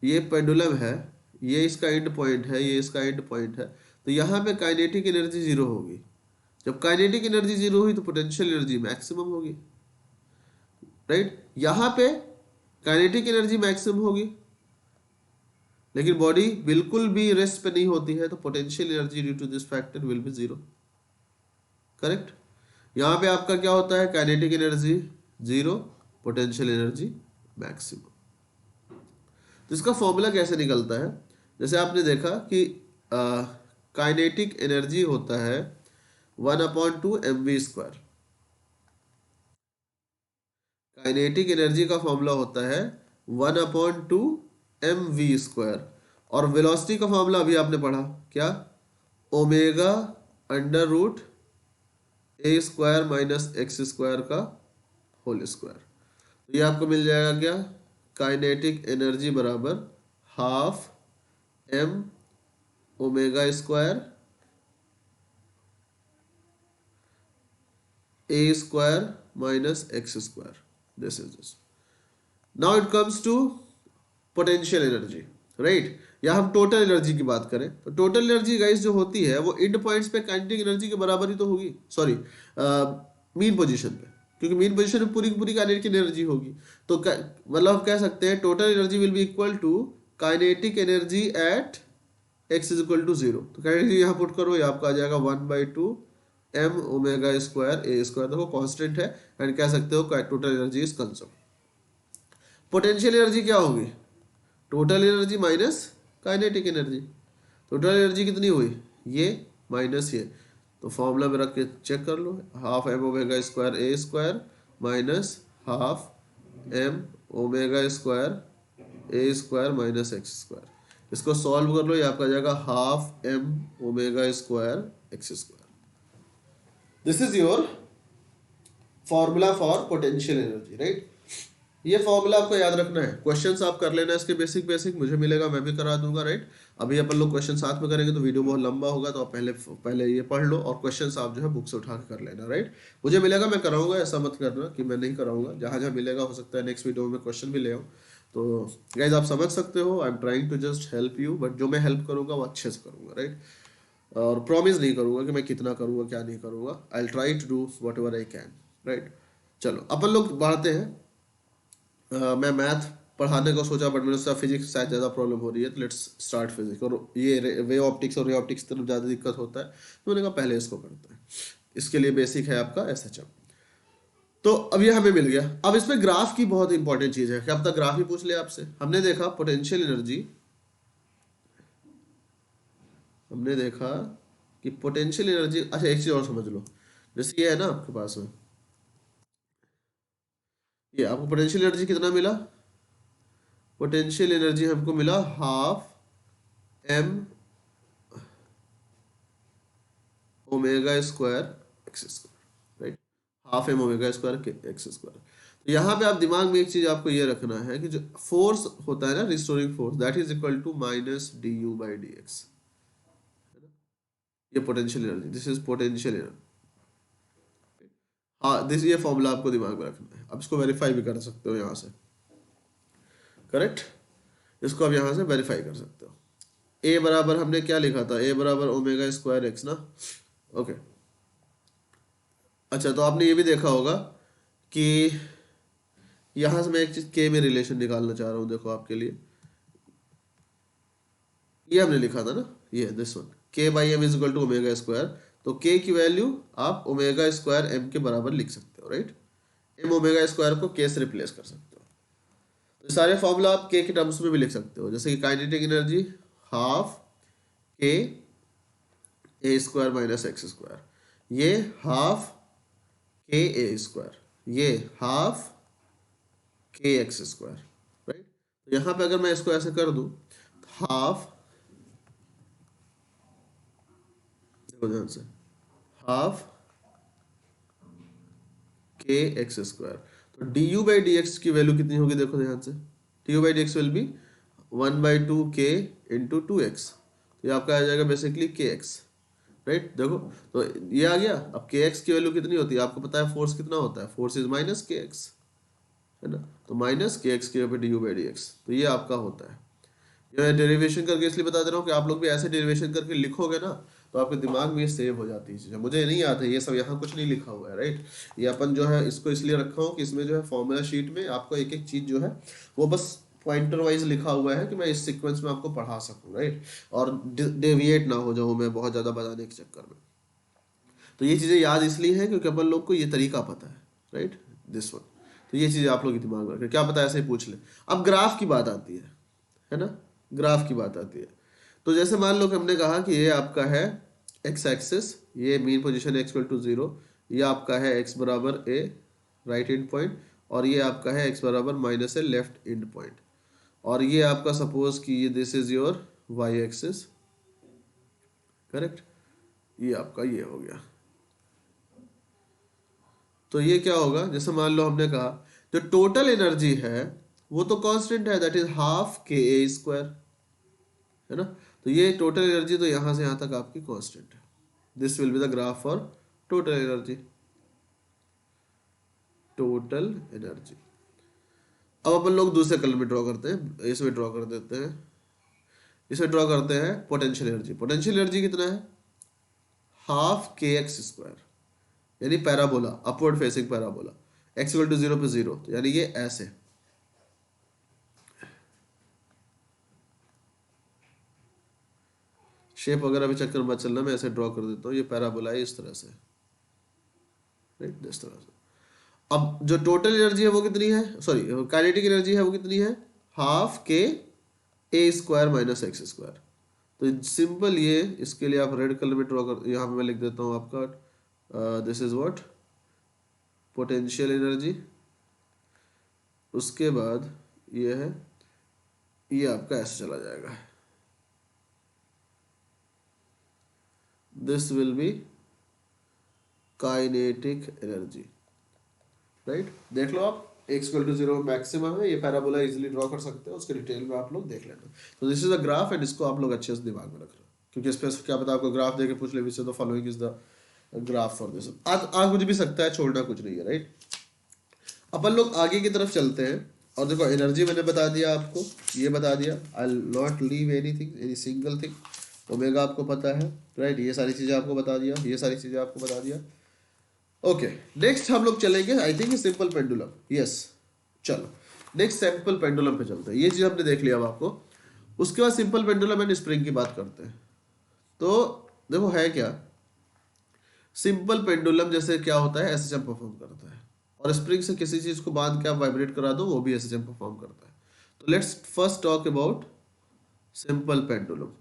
ये पेंडुलम है, ये इसका एंड पॉइंट है, ये इसका एंड पॉइंट है, तो यहाँ पे काइनेटिक एनर्जी 0 होगी। जब काइनेटिक एनर्जी 0 हुई तो पोटेंशियल एनर्जी मैक्सिमम होगी, राइट। यहाँ पे काइनेटिक एनर्जी मैक्सिमम होगी, लेकिन बॉडी बिल्कुल भी रेस्ट पे नहीं होती है, तो potential energy due to this factor will be 0, correct. यहाँ पे आपका क्या होता है, kinetic energy 0, potential energy maximum. तो इसका फॉर्मूला कैसे निकलता है, जैसे आपने देखा कि काइनेटिक एनर्जी होता है 1/2 mv²। काइनेटिक एनर्जी का फॉर्मूला होता है 1/2 mv²। और वेलोसिटी का फॉर्मूला अभी आपने पढ़ा क्या, omega under root a² minus x² का होल स्क्वायर। तो ये आपको मिल जाएगा क्या, काइनेटिक एनर्जी बराबर 12 m omega a² minus x²। This is this. Now it comes to potential energy, right. या हम टोटल एनर्जी की बात करें, तो टोटल एनर्जी गाइस जो होती है वो एंड पॉइंट्स पे काइनेटिक एनर्जी के बराबर ही तो होगी, सॉरी मीन पोजीशन पे, क्योंकि मीन पोजीशन में पूरी की पूरी काइनेटिक एनर्जी होगी। तो मतलब हम कह सकते हैं total energy will be equal to kinetic energy at x=0। तो काइनेटिक यहाँ पुट करो, ये आपका आ जाएगा 1/2 m ओमेगा² a²। देखो कांस्टेंट है, एंड कह सकते हो total energy is conserved. Potential energy क्या होगी, total energy minus kinetic energy. Total energy कितनी हुई, ये माइनस ये। तो फॉर्मूला में रख के चेक कर लो, 12 m omega a² minus 12 m omega a² minus x²। इसको सॉल्व कर लो, ये आपका जाएगा 12 m ओमेगा² x²। This is your formula for potential energy, right. ये फॉर्मूला आपको याद रखना है, क्वेश्चंस आप कर लेना इसके बेसिक बेसिक, मुझे मिलेगा मैं भी करा दूंगा, राइट। अभी अपन लोग क्वेश्चन साथ में करेंगे तो वीडियो बहुत लंबा होगा, तो आप पहले ये पढ़ लो, और क्वेश्चंस आप जो है बुक से उठा के कर लेना, राइट। मुझे मिलेगा मैं कराऊंगा, ऐसा मत करना कि मैं नहीं कराऊंगा, जहाँ जहाँ मिलेगा हो सकता है नेक्स्ट वीडियो में क्वेश्चन भी ले आऊँ। तो गाइज आप समझ सकते हो, I am trying to just help you, but जो मैं हेल्प करूँगा वो अच्छे से करूँगा, राइट। और प्रॉमिस नहीं करूँगा कि मैं कितना करूँगा क्या नहीं करूँगा, I will try to do whatever I can, right. चलो अपन लोग बढ़ते हैं। मैं मैथ पढ़ाने को सोचा, बट मैंने सोचा फिजिक्स शायद ज़्यादा प्रॉब्लम हो रही है, तो लेट्स स्टार्ट फिजिक्स। और ये वे ऑप्टिक्स और रे ऑप्टिक्स की तरफ ज़्यादा दिक्कत होता है, तो मैंने कहा पहले इसको करते हैं। इसके लिए बेसिक है आपका SHM। तो अब ये हमें मिल गया। अब इसमें ग्राफ की बहुत इंपॉर्टेंट चीज है कि अब तक ग्राफ ही पूछ लिया आपसे। हमने देखा पोटेंशियल एनर्जी, हमने देखा कि पोटेंशियल एनर्जी, अच्छा एक चीज और समझ लो, जैसे ये है ना आपके पास में, ये आपको पोटेंशियल एनर्जी कितना मिला, पोटेंशियल एनर्जी हमको मिला half m omega square x square, right, half m omega square x square. तो यहाँ पे आप दिमाग में एक चीज आपको ये रखना है कि जो फोर्स होता है ना, restoring force, that is equal to minus du/dx। ये potential energy, this is potential energy. हाँ, दिस ये फॉर्मूला आपको दिमाग में रखना है। अब इसको वेरीफाई भी कर सकते हो यहाँ से, करेक्ट, इसको आप यहाँ से वेरीफाई कर सकते हो। ए बराबर हमने क्या लिखा था, ए बराबर ओमेगा स्क्वायर एक्स ना, ओके। अच्छा, तो आपने ये भी देखा होगा कि यहाँ से मैं एक चीज के में रिलेशन निकालना चाह रहा हूँ, देखो आपके लिए, ये हमने लिखा था ना, ये this one, K by M is equal to omega square. तो के की वैल्यू आप ओमेगा स्क्वायर एम के बराबर लिख सकते हो, राइट, एम ओमेगा स्क्वायर को के से रिप्लेस कर सकते हो। तो सारे फॉर्मूला आप के टर्म्स में भी लिख सकते हो, जैसे कि काइनेटिक एनर्जी हाफ के ए स्क्वायर माइनस एक्स स्क्वायर, ये हाफ के ए स्क्वायर, ये half K X square, right. तो यहाँ पे अगर मैं इसको ऐसे कर दूं, हाफ, देखो ध्यान से, हाफ के एक्स स्क्वायर, तो du/dx की वैल्यू कितनी होगी, देखो ध्यान से, du/dx will be 1/2k into 2x, तो ये आपका आ जाएगा बेसिकली kx, राइट। देखो तो ये आ गया। अब kx की वैल्यू कितनी होती है, आपको पता है फोर्स कितना होता है, फोर्स इज माइनस kx, है ना, तो माइनस kx के ऊपर du/dx, तो ये आपका होता है। ये डेरिवेशन करके इसलिए बता दे रहा हूँ कि आप लोग भी ऐसे डेरिवेशन करके लिखोगे ना, तो आपके दिमाग में ये सेव हो जाती है चीज़ें। मुझे नहीं आता ये सब, यहाँ कुछ नहीं लिखा हुआ है, राइट। ये अपन जो है इसको इसलिए रखा हूँ कि इसमें जो है फॉर्मूला शीट में आपको एक एक चीज़ जो है वो बस पॉइंटर वाइज लिखा हुआ है कि मैं इस सीक्वेंस में आपको पढ़ा सकूँ, राइट, और डेविएट ना हो जाऊँ मैं बहुत ज़्यादा बताने के चक्कर में। तो ये चीज़ें याद इसलिए है क्योंकि अपन लोग को ये तरीका पता है, राइट, दिस वन। तो ये चीज़ें आप लोग के दिमाग में रखें, क्या पता ऐसे ही पूछ ले। अब ग्राफ की बात आती है ना, ग्राफ की बात आती है। तो जैसे मान लो कि हमने कहा कि ये आपका है एक्स एक्सिस, ये mean position X equal to 0, ये आपका है एक्स बराबर ए राइट एंड पॉइंट, और ये आपका है एक्स बराबर minus A left end point, और ये आपका सपोज कि ये this is your Y axis, correct, ये आपका ये हो गया। तो ये क्या होगा, जैसे मान लो हमने कहा जो टोटल एनर्जी है वो तो कांस्टेंट है, दैट इज हाफ के ए स्क्वायर, है ना। तो ये टोटल एनर्जी तो यहाँ से यहाँ तक आपकी कांस्टेंट है। This will be the graph for total energy, total energy. अब अपन लोग दूसरे कलर में ड्रॉ करते हैं, इसमें ड्रॉ कर देते हैं, इसमें ड्रॉ करते हैं पोटेंशियल एनर्जी। पोटेंशियल एनर्जी कितना है, हाफ के एक्स स्क्वायर, यानी parabola, upward facing parabola, X equal to 0 पे 0, तो यानी ये ऐसे, शेप वगैरह भी चक्कर मत चलना, मैं ऐसे ड्रॉ कर देता हूँ, ये पैराबोला है इस तरह से, राइट, इस तरह से। अब जो टोटल एनर्जी है वो कितनी है, सॉरी काइनेटिक एनर्जी है वो कितनी है, हाफ के ए स्क्वायर माइनस एक्स स्क्वायर। तो सिंपल ये, इसके लिए आप रेड कलर में ड्रॉ कर, यहाँ पे मैं लिख देता हूँ आपका this is what potential energy, उसके बाद ये है, ये आपका ऐसे चला जाएगा, this will B kinetic energy, right. देख लो आप, एक्स इक्वल टू 0 मैक्सिमम है, ये पैराबोला इजीली ड्रॉ कर सकते हो, उसके डिटेल में आप लोग देख लेना। तो this is a graph, and इसको आप लोग अच्छे से दिमाग में रख रहे हो, क्योंकि इस पर क्या पता आपको ग्राफ देके पूछ ले, which is the following is the graph for this. आज कुछ भी सकता है, छोड़ना कुछ नहीं है, राइट। अपन लोग आगे की तरफ चलते हैं, और देखो एनर्जी मैंने बता दिया आपको, ये बता दिया, I will not leave anything, any single thing. Omega आपको पता है, राइट, ये सारी चीज़ें आपको बता दिया, ये सारी चीज़ें आपको बता दिया। ओके, नेक्स्ट हम लोग चलेंगे I think simple pendulum, yes, चलो नेक्स्ट सिंपल पेंडुलम पे चलते हैं। ये चीज़ हमने देख लिया अब आपको, उसके बाद सिंपल पेंडुलम एंड स्प्रिंग की बात करते हैं। तो देखो है क्या, सिंपल पेंडुलम जैसे क्या होता है, एसएचएम परफॉर्म करता है, और स्प्रिंग से किसी चीज को बांध के आप वाइब्रेट करा दो, वो भी एसएचएम परफॉर्म करता है। तो let's first talk about simple pendulum.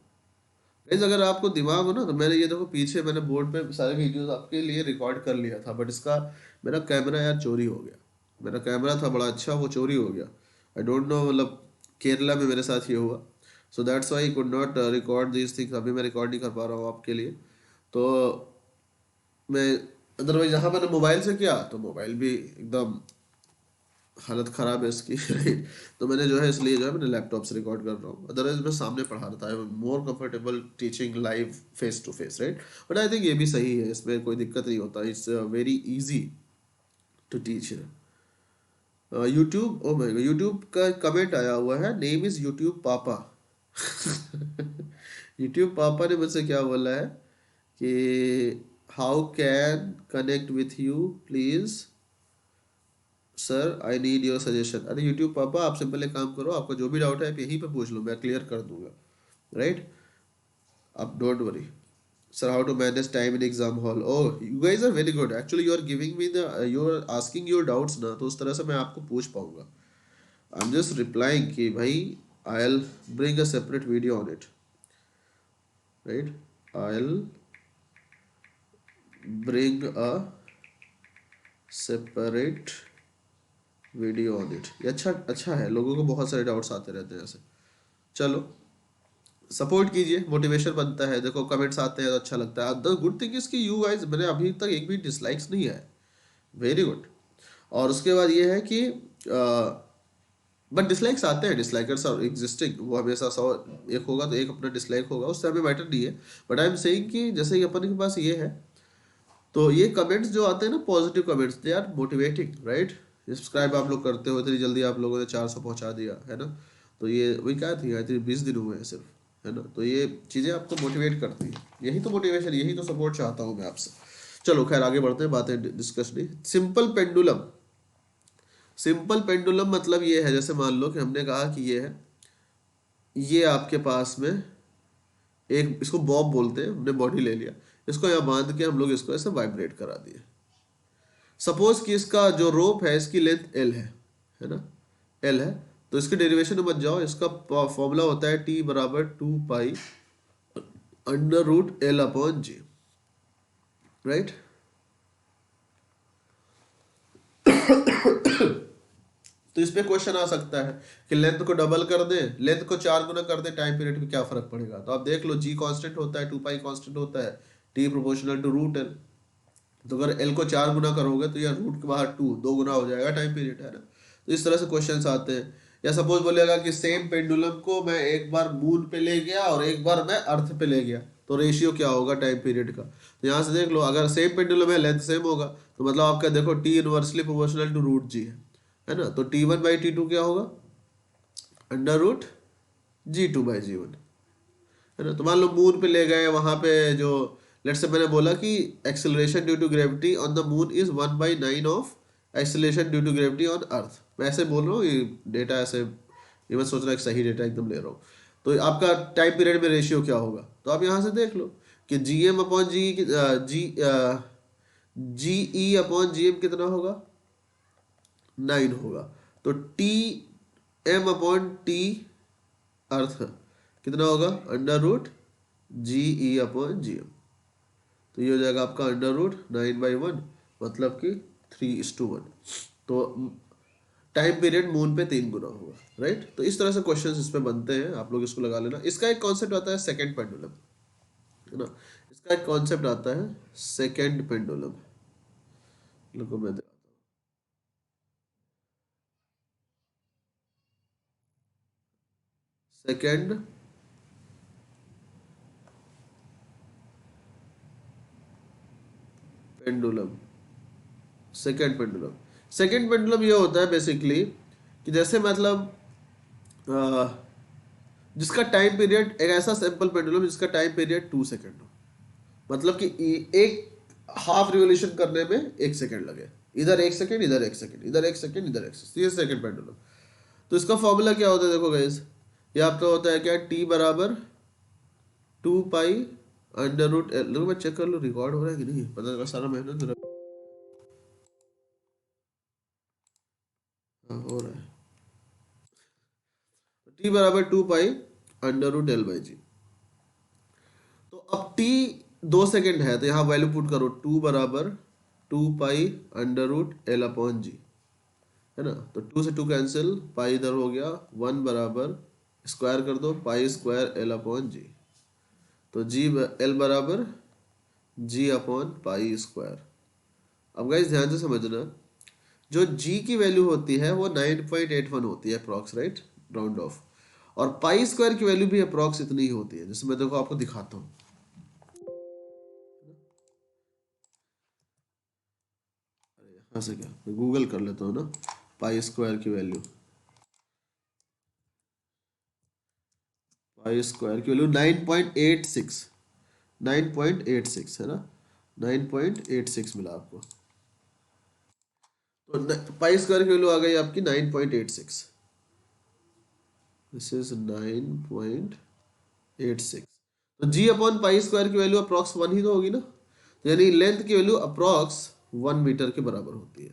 Guys अगर आपको दिमाग हो ना, तो मैंने ये देखो पीछे मैंने बोर्ड पे सारे वीडियोस आपके लिए रिकॉर्ड कर लिया था, बट इसका मेरा कैमरा यार चोरी हो गया। मेरा कैमरा था बड़ा अच्छा, वो चोरी हो गया। आई डोंट नो, मतलब केरला में मेरे साथ ये हुआ, so that's why could not record these things. अभी मैं रिकॉर्ड नहीं कर पा रहा हूँ आपके लिए। तो मैं अदरवाइज यहाँ मैंने मोबाइल से किया तो मोबाइल भी एकदम हालत ख़राब है इसकी राइट। तो मैंने जो है इसलिए जो है मैंने लैपटॉप से रिकॉर्ड कर रहा हूँ, अदरवाइज मैं सामने पढ़ा रहा था, more comfortable teaching live face to face right. But I think ये भी सही है, इसमें कोई दिक्कत नहीं होता, it's very easy to teach. YouTube, oh my God, YouTube का कमेंट आया हुआ है, name is YouTube papa. YouTube papa ने मुझसे क्या बोला है कि how can connect with you please sir, I need your suggestion. अरे यूट्यूब पापा, आप सिंपल एक काम करो, आपका जो भी डाउट है आप यहीं पे पूछ लो, मैं क्लियर कर दूंगा राइट। आप don't worry sir, how to manage time in exam hall. Oh you guys are very good, actually you are giving me the, you are asking your doubts ना, तो उस तरह से मैं आपको पूछ पाऊंगा। आई एम जस्ट रिप्लाइंग कि भाई I will bring a separate video on it right. I will bring a separate video on it. ये अच्छा अच्छा है, लोगों को बहुत सारे डाउट्स आते रहते हैं ऐसे। चलो सपोर्ट कीजिए, मोटिवेशन बनता है, देखो कमेंट्स आते हैं तो अच्छा लगता है। द गुड थिंग इज कि यू गाइस, मैंने अभी तक एक भी डिसलाइक्स नहीं है, वेरी गुड। और उसके बाद ये है कि बट डिसलाइक्स आते हैं, डिसलाइकर्स आर एग्जिस्टिंग, वो हमेशा 100 एक होगा तो एक अपना डिसलाइक होगा, उससे हमें मैटर नहीं है। बट आई एम सेइंग कि जैसे ही अपन के पास ये है, तो ये कमेंट्स जो आते हैं ना, positive comments, they are motivating right. Subscribe आप लोग करते हो, इतनी जल्दी आप लोगों ने 400 पहुंचा दिया है ना, तो ये वही क्या थी, आई थिंक 20 दिन हुए हैं सिर्फ, है ना। तो ये चीज़ें आपको मोटिवेट करती है, यही तो मोटिवेशन, यही तो सपोर्ट चाहता हूँ मैं आपसे। चलो खैर आगे बढ़ते हैं, बातें डिस्कस नहीं। सिंपल पेंडुलम, सिंपल पेंडुलम मतलब ये है, जैसे मान लो कि हमने कहा कि ये है, ये आपके पास में एक, इसको बॉब बोलते हैं, हमने बॉडी ले लिया, इसको यहाँ बांध के हम लोग इसको ऐसे वाइब्रेट करा दिए। सपोज कि इसका जो रोप है इसकी लेंथ एल है ना, एल है, तो इसके डेरिवेशन में मत जाओ, इसका फॉर्मूला होता है टी बराबर 2 pi under root L upon g right. तो इस पे क्वेश्चन आ सकता है कि लेंथ को डबल कर दे, लेंथ को 4 गुना कर दे, टाइम पीरियड में क्या फर्क पड़ेगा। तो आप देख लो, जी कांस्टेंट होता है, 2 पाई कांस्टेंट होता है, T proportional to root L. तो अगर एल को 4 गुना करोगे तो यह रूट के बाहर 2 गुना हो जाएगा टाइम पीरियड, है ना। तो इस तरह से क्वेश्चन आते हैं। या सपोज बोलेगा कि सेम पेंडुलम को मैं एक बार मून पे ले गया और एक बार मैं अर्थ पे ले गया, तो रेशियो क्या होगा टाइम पीरियड का। तो यहाँ से देख लो, अगर सेम पेंडुलम है, लेंथ सेम होगा, तो मतलब आपका देखो T inversely proportional to root g है ना। तो T1/T2 क्या होगा, अंडर रूट G2/G1, है ना। तो मान लो मून पे ले गए, वहां पे जो, लेट्स से मैंने बोला कि acceleration due to gravity on the moon is 1/9 of acceleration due to gravity on earth. मैं ऐसे बोल रहा हूँ, ये डेटा ऐसे, ये मैं सोच रहा एक सही डेटा एकदम ले रहा हूँ। तो आपका टाइम पीरियड में रेशियो क्या होगा, तो आप यहाँ से देख लो कि GM/G कितना होगा, 9 होगा। तो TM/T अर्थ कितना होगा, अंडर रूट GE/GM। तो ये हो जाएगा आपका अंडर रूट 9/1, मतलब कि 3:1। तो टाइम पीरियड मून पे 3 गुना होगा राइट। तो इस तरह से क्वेश्चंस इस पे बनते हैं, आप लोग इसको लगा लेना। इसका एक कॉन्सेप्ट आता है सेकंड पेंडुलम, है ना। इसका एक कॉन्सेप्ट आता है सेकंड पेंडुलम, लोगों में second pendulum, second pendulum. Second pendulum ये होता है बेसिकली कि जैसे मतलब जिसका टाइम पीरियड, एक ऐसा सिंपल पेंडुलम जिसका टाइम पीरियड 2 सेकेंड हो, मतलब कि एक हाफ रिवोल्यूशन करने में 1 सेकेंड लगे, इधर 1 सेकेंड, इधर 1 सेकेंड, इधर 1 सेकेंड, इधर 1 सेकेंड, ये सेकेंड पेंडुलम। तो इसका फॉर्मूला क्या होता है, देखो गाइस, ये आपका होता है क्या, टी बराबर 2 पाई अंडर रूट एल, मैं चेक कर लूँ रिकॉर्ड हो रहा है कि नहीं, पता चला सारा मेहनत मेरा। हाँ, हो रहा है। टी बराबर 2 pi under root L by g. तो अब टी 2 सेकेंड है तो यहाँ वैल्यू पुट करो, 2 बराबर 2 pi under root L upon g, है ना। तो 2 से 2 कैंसिल, पाई इधर हो गया, 1 बराबर स्क्वायर कर दो पाई स्क्वायर एल अपॉन जी। तो जी एल बराबर जी अपॉन पाई स्क्वायर। अब गाइस ध्यान से समझना, जो जी की वैल्यू होती है वो 9.81 होती है अप्रॉक्स, राइट, राउंड ऑफ। और पाई स्क्वायर की वैल्यू भी अप्रॉक्स इतनी ही होती है, जैसे मैं देखो आपको दिखाता हूँ। यहाँ से क्या, मैं गूगल कर लेता हूँ ना, पाई स्क्वायर की वैल्यू, पाई स्क्वायर की वैल्यू 9.86, 9.86 है ना, 9.86 मिला आपको। तो पाई स्क्वायर की वैल्यू आ गई आपकी 9.86, दिस इज 9.86। तो जी अपॉन पाई स्क्वायर की वैल्यू अप्रॉक्स 1 ही तो होगी ना, तो यानी लेंथ की वैल्यू अप्रॉक्स 1 मीटर के बराबर होती है,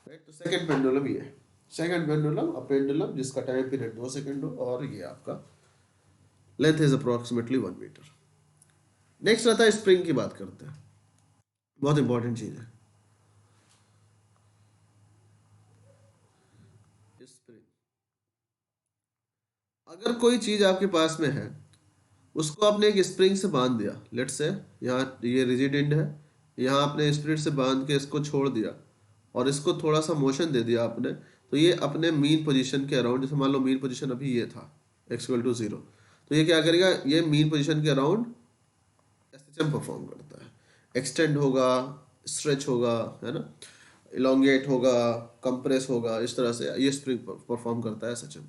राइट। तो सेकंड पेंडुलम ये है, सेकंड पेंडुलम, अ पेंडुलम जिसका टाइम पीरियड 2 सेकंड हो और ये आपका length is approximately 1 metre. Next आता है स्प्रिंग की बात करते हैं, बहुत इंपॉर्टेंट चीज है स्प्रिंग। अगर कोई चीज आपके पास में है, उसको आपने एक स्प्रिंग से बांध दिया, लेट्स से यहाँ ये रिजिड एंड है, यहाँ आपने स्प्रिट से बांध के इसको छोड़ दिया और इसको थोड़ा सा मोशन दे दिया आपने, तो ये अपने मीन पोजीशन के अराउंड, जैसे मान लो मीन पोजीशन अभी ये था x=0, तो ये क्या करेगा, ये मीन पोजीशन के अराउंड एसएचएम परफॉर्म करता है, एक्सटेंड होगा, स्ट्रेच होगा, है ना, इलोंगेट होगा, कंप्रेस होगा, इस तरह से ये स्प्रिंग परफॉर्म करता है एसएचएम।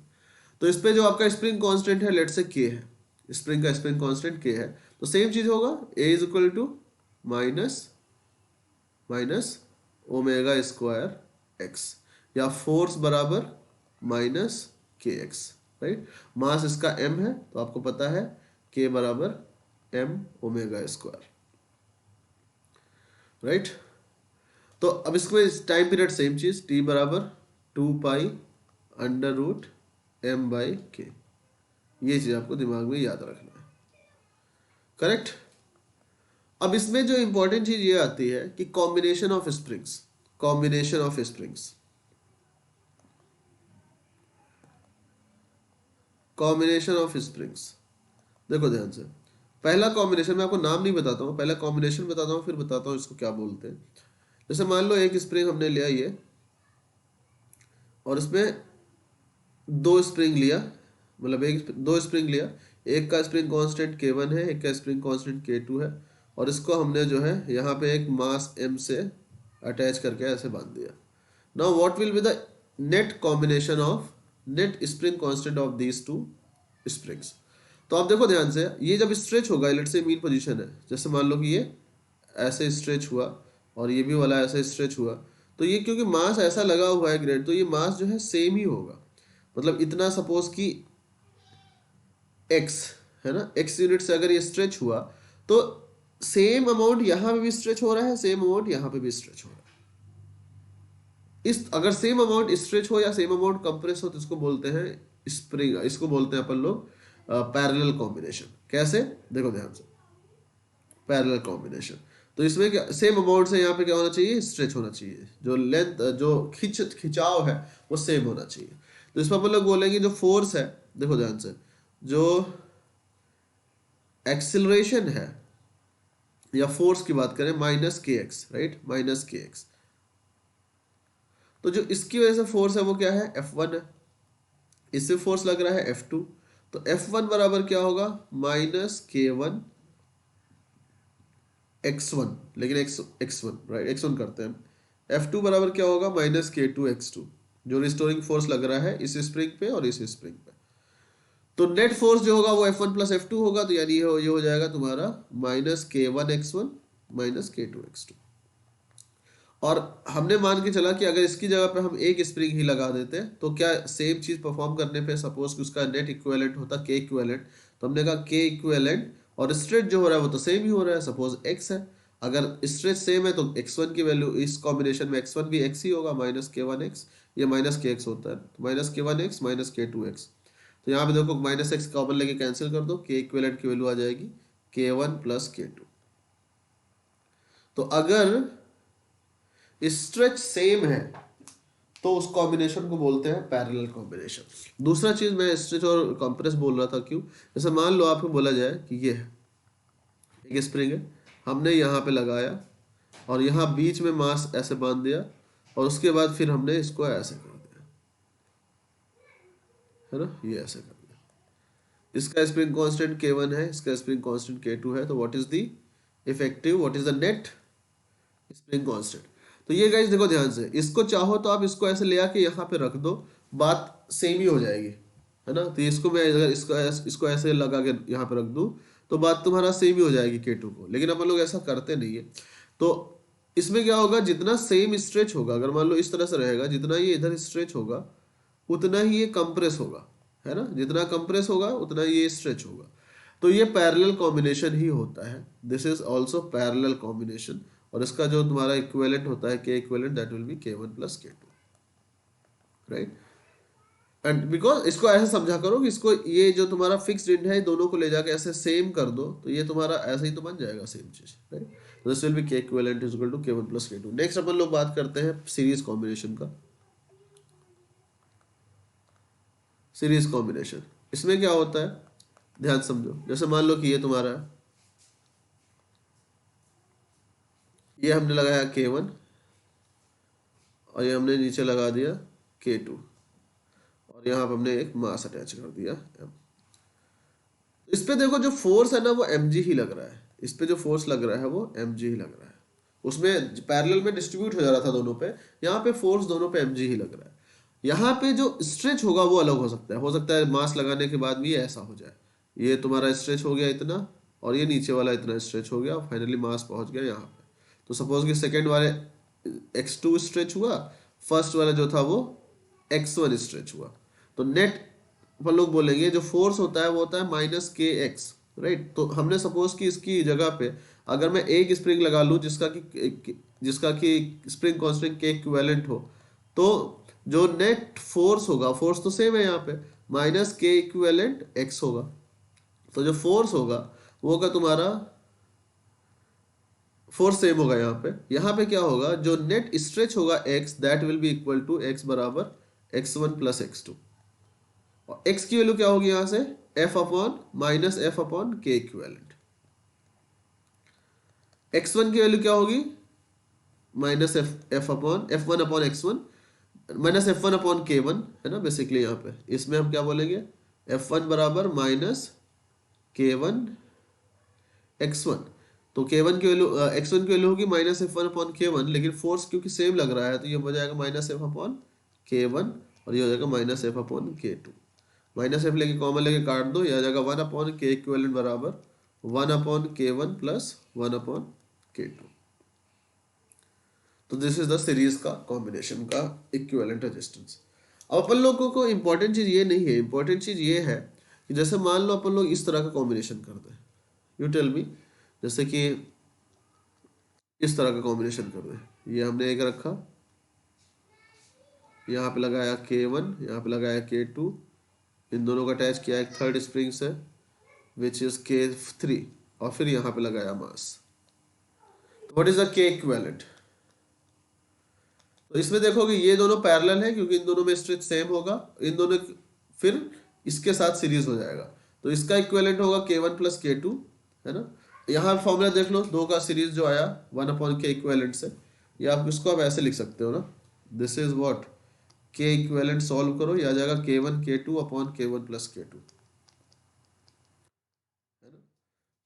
तो इस पे जो आपका स्प्रिंग कांस्टेंट है, लेट से के है, स्प्रिंग का स्प्रिंग कांस्टेंट के है, तो सेम चीज होगा, a is equal to minus minus omega square x, या फोर्स बराबर minus k x, right. Mass इसका एम है तो आपको पता है के बराबर एम ओमेगा स्क्वायर, राइट। तो अब इसको टाइम पीरियड सेम चीज, टी बराबर 2 pi under root M by K, ये चीज आपको दिमाग में याद रखना है, करेक्ट। अब इसमें जो इंपॉर्टेंट चीज ये आती है कि combination of springs, combination of springs, combination of springs. देखो ध्यान से, पहला कॉम्बिनेशन मैं आपको नाम नहीं बताता हूँ, पहला कॉम्बिनेशन बताता हूँ फिर बताता हूँ इसको क्या बोलते हैं। जैसे मान लो एक स्प्रिंग हमने लिया ये, और इसमें दो स्प्रिंग लिया, मतलब एक दो स्प्रिंग लिया, एक का स्प्रिंग कांस्टेंट k1 है, एक का स्प्रिंग कांस्टेंट k2 है, और इसको हमने जो है यहाँ पे एक मास m से अटैच करके ऐसे बांध दिया। Now what will be the net combination of net spring constant of these two springs. तो आप देखो ध्यान से, ये जब स्ट्रेच होगा, लेट्स से मीन पोजीशन है, जैसे मान लो कि ये ऐसे स्ट्रेच हुआ और ये भी वाला ऐसे स्ट्रेच हुआ, तो ये क्योंकि मास ऐसा लगा हुआ है ग्रेड, तो ये मास जो है सेम ही होगा, मतलब इतना सपोज कि x है ना, x यूनिट से अगर ये स्ट्रेच हुआ तो सेम अमाउंट यहाँ पे भी स्ट्रेच हो रहा है, सेम अमाउंट यहाँ पे भी स्ट्रेच हो रहा है। इस अगर सेम अमाउंट स्ट्रेच हो या सेम अमाउंट कंप्रेस हो तो इसको बोलते हैं स्प्रिंग, इसको बोलते हैं अपन लोग पैरेलल कॉम्बिनेशन। कैसे, देखो ध्यान से, पैरेलल कॉम्बिनेशन, तो इसमें क्या सेम अमाउंट से यहाँ पे क्या होना चाहिए, स्ट्रेच होना चाहिए, जो लेंथ जो खिंचाव है वो सेम होना चाहिए। तो इसमें अपन लोग बोलेंगे जो फोर्स है, देखो ध्यान से, जो एक्सिलरेशन है या फोर्स की बात करें, minus k x, right, minus k x, तो जो इसकी वजह से फोर्स है वो क्या है, F1 है, इससे फोर्स लग रहा है F2, तो F1 बराबर क्या होगा, -k1 x1, लेकिन x1 राइट, x1 करते हैं, F2 बराबर क्या होगा, -k2 x2, जो रिस्टोरिंग फोर्स लग रहा है इस स्प्रिंग पे और इस स्प्रिंग पे। तो नेट फोर्स जो होगा वो F1 प्लस F2 होगा, तो यानी ये हो जाएगा तुम्हारा -k1 x1 -k2 x2। और हमने मान के चला कि अगर इसकी जगह पे हम एक स्प्रिंग ही लगा देते तो क्या सेम चीज परफॉर्म करने पे सपोज कि उसका नेट इक्विवेलेंट होता k इक्विवेलेंट, तो हमने कहा k इक्विवेलेंट और स्ट्रेच जो हो रहा है वो तो सेम ही हो रहा है, सपोज x है, अगर स्ट्रेच सेम है तो x1 की वैल्यू इस कॉम्बिनेशन में x1 भी x ही होगा, माइनस के वन एक्स, ये माइनस के एक्स होता है, तो माइनस के वन एक्स माइनस के टू एक्स। तो यहाँ पे देखो माइनस एक्स कॉमन लेके कैंसिल कर दो, के इक्विवेलेंट की वैल्यू आ जाएगी के वन प्लस के टू। तो अगर स्ट्रेच सेम है तो उस कॉम्बिनेशन को बोलते हैं पैरेलल कॉम्बिनेशन। दूसरा चीज मैं स्ट्रेच और कंप्रेस बोल रहा था क्यों, जैसे मान लो आपको बोला जाए कि ये है एक स्प्रिंग है, हमने यहाँ पे लगाया और यहाँ बीच में मास ऐसे बांध दिया और उसके बाद फिर हमने इसको ऐसे कर दिया, है ना, ये ऐसे कर दिया। इसका स्प्रिंग कांस्टेंट k1 है, इसका स्प्रिंग कांस्टेंट k2 है, तो what is the effective, what is the net spring constant. तो ये गाइस देखो ध्यान से, इसको चाहो तो आप इसको ऐसे ले आके यहाँ पे रख दो, बात सेम ही हो जाएगी, है ना। तो इसको मैं अगर इसको ऐसे लगा के यहाँ पे रख दूं तो बात तुम्हारा सेम ही हो जाएगी K2 को, लेकिन अपन लोग ऐसा करते नहीं है। तो इसमें क्या होगा, जितना सेम स्ट्रेच होगा, अगर मान लो इस तरह से रहेगा, जितना ये इधर स्ट्रेच होगा उतना ही ये कंप्रेस होगा, है ना, जितना कंप्रेस होगा उतना ये स्ट्रेच होगा। तो ये पैरेलल कॉम्बिनेशन ही होता है, this is also parallel combination. और इसका जो तुम्हारा इक्विवेलेंट होता है के equivalent, that will B k1 plus k2, right. And because इसको ऐसे समझा करो कि इसको ये जो तुम्हारा फिक्स्ड इंड है दोनों को ले जाके ऐसे सेम कर दो, तो ये तुम्हारा ऐसे ही तो बन जाएगा सेम चीज, राइट। तो this will be k equivalent is equal to k1 plus k2। Next अपन लोग बात करते हैं सीरीज कॉम्बिनेशन का। सीरीज कॉम्बिनेशन, इसमें क्या होता है ध्यान समझो, जैसे मान लो कि ये तुम्हारा है, ये हमने लगाया k1 और ये हमने नीचे लगा दिया k2 और यहाँ पर हमने एक मास अटैच कर दिया m। इस पे देखो जो फोर्स है ना वो mg ही लग रहा है, इस पे जो फोर्स लग रहा है वो mg ही लग रहा है, उसमें पैरेलल में डिस्ट्रीब्यूट हो जा रहा था दोनों पे, यहाँ पे फोर्स दोनों पे mg ही लग रहा है। यहाँ पे जो स्ट्रेच होगा वो अलग हो सकता है मास लगाने के बाद भी ऐसा हो जाए, ये तुम्हारा स्ट्रेच हो गया इतना और ये नीचे वाला इतना स्ट्रेच हो गया, फाइनली मास पहुंच गया यहाँ पे। तो सपोज कि सेकेंड वाले x2 स्ट्रेच हुआ, फर्स्ट वाला जो था वो x1 स्ट्रेच हुआ, तो नेट अपन लोग बोलेंगे जो फोर्स होता है वो होता है माइनस के एक्स, राइट। तो हमने सपोज कि इसकी जगह पे अगर मैं एक स्प्रिंग लगा लूँ जिसका कि स्प्रिंग कांस्टेंट के इक्विवेलेंट हो, तो जो नेट फोर्स होगा, फोर्स तो सेम है यहाँ पे, माइनस के इक्विवेलेंट एक्स होगा। तो जो फोर्स होगा वो होगा तुम्हारा, फोर्स सेम होगा यहाँ पे क्या होगा, जो नेट स्ट्रेच होगा x, that will be equal to x बराबर x1 प्लस x2। और x की वैल्यू क्या होगी यहां से, f upon minus f upon के इक्विवेलेंट। x1 की वैल्यू क्या होगी, minus f upon f1 upon x1 minus f1 upon k1, है ना बेसिकली। यहाँ पे इसमें हम क्या बोलेंगे, f1 बराबर माइनस k1 x1। तो k1 की वैल्यू x1 की वैल्यू होगी माइनस f1 अपॉन k1, लेकिन फोर्स क्योंकि सेम लग रहा है तो ये हो जाएगा माइनस f अपॉन k1 और ये हो जाएगा minus f upon k2। Minus f लेके कॉमन लेके काट दो, ये आ जाएगा 1 अपॉन के इक्विवेलेंट बराबर 1 upon k1 plus 1 upon k2। तो दिस इज द सीरीज का कॉम्बिनेशन का इक्विवेलेंट रेजिस्टेंस। अब अपन लोगों को इंपॉर्टेंट चीज ये नहीं है, इंपॉर्टेंट चीज ये है कि जैसे मान लो अपन लोग इस तरह का कॉम्बिनेशन करते हैं, यू टेल मी, जैसे कि इस तरह का कॉम्बिनेशन कर दें, ये हमने एक रखा, यहाँ पे लगाया k1, यहाँ पे लगाया k2, इन दोनों का अटैच किया एक थर्ड स्प्रिंग से विच इज k3 और फिर यहाँ पे लगाया मास। तो what is the k equivalent. तो इसमें देखोगे ये दोनों पैरेलल है क्योंकि इन दोनों में स्ट्रेच सेम होगा, इन दोनों फिर इसके साथ सीरीज हो जाएगा, तो इसका इक्विवेलेंट होगा k1 प्लस k2, है ना। यहाँ फॉर्मूला देख लो, दो का सीरीज जो आया 1 अपॉन के इक्विवेलेंट से, या आप इसको आप ऐसे लिख सकते हो ना, दिस इज व्हाट, के इक्विवेलेंट सॉल्व करो, यह आ जाएगा k1 k2 upon k1 plus k2, है ना।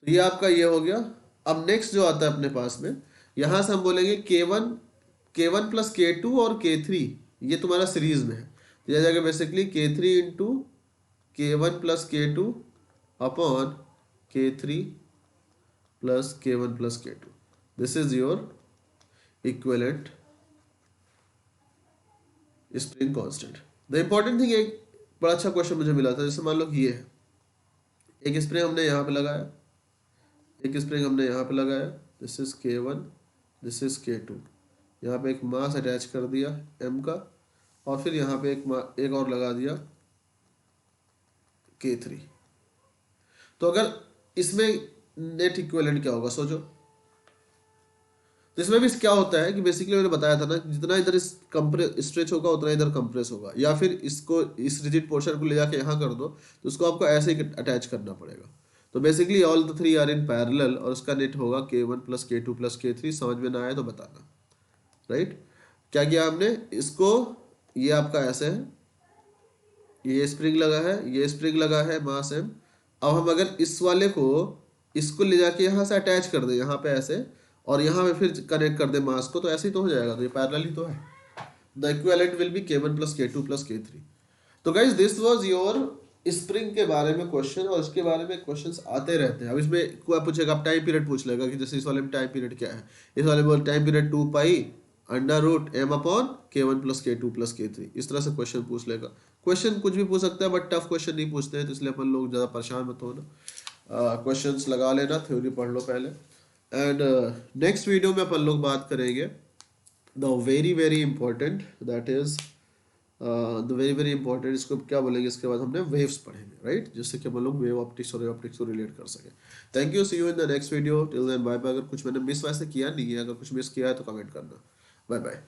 तो ये आपका ये हो गया। अब नेक्स्ट जो आता है अपने पास में, यहां से हम बोलेंगे k1 प्लस k2 और k3, ये तुम्हारा सीरीज में है, तो यह जाएगा basically k3 into k1 plus k2 upon k3 plus k1 plus k2। This is your equivalent spring constant. The important thing, एक बड़ा अच्छा क्वेश्चन मुझे मिला था, जैसे मान लो कि ये है एक स्प्रिंग हमने यहाँ पे लगाया एक स्प्रिंग हमने यहाँ पे लगाया, this is K1, this is K2, यहाँ पे एक मास अटैच कर दिया m का, और फिर यहाँ पे एक और लगा दिया K3। तो अगर इसमें नेट इक्विवेलेंट क्या होगा सोचो। तो इसमें भी क्या होता है कि बेसिकली मैंने बताया था ना, जितना इधर इस कंप्रेस स्ट्रेच होगा उतना इधर कंप्रेस होगा, या फिर इसको इस रिजिड पोर्शन को ले जाके यहाँ कर दो तो उसको आपको ऐसे ही अटैच करना पड़ेगा। तो basically all the three are in parallel और उसका नेट होगा K1 plus K2 plus K3। समझ में ना आए तो बताना, राइट। क्या किया हमने, इसको, ये आपका ऐसे है, ये स्प्रिंग लगा है, ये स्प्रिंग लगा है मास m। अब हम अगर इस वाले को, इसको ले जाके यहाँ से अटैच कर दे यहाँ पे ऐसे, और यहाँ पे फिर कनेक्ट कर दे मास को, तो ऐसे ही तो हो जाएगा। तो ये पैरेलल ही तो है। The equivalent will be K1 plus K2 plus K3। तो guys this was your spring के बारे में क्वेश्चन, और इसके बारे में क्वेश्चंस आते रहते हैं। अब इसमें कोई पूछेगा, आप टाइम पीरियड पूछ लेगा कि जैसे इस वाले में टाइम पीरियड क्या है, इस वाले में time period 2 pi under root m upon K1 plus K2 plus K3, इस तरह से क्वेश्चन पूछ लेगा। क्वेश्चन कुछ भी पूछ सकता है, बट टफ क्वेश्चन नहीं पूछते हैं, तो इसलिए अपन लोग ज़्यादा परेशान मत होना। क्वेश्चंस लगा लेना, थ्योरी पढ़ लो पहले। एंड नेक्स्ट वीडियो में अपन लोग बात करेंगे the very very important, that is the very very important, इसको क्या बोलेंगे, इसके बाद हमने वेव्स पढ़ेंगे, राइट, जिससे कि हम लोग वेव ऑप्टिक्स और ऑप्टिक्स को रिलेट कर सके। Thank you, see you in the next video, till then bye bye. अगर कुछ मैंने मिस वैसे किया नहीं है, अगर कुछ मिस किया है तो कमेंट करना। Bye bye.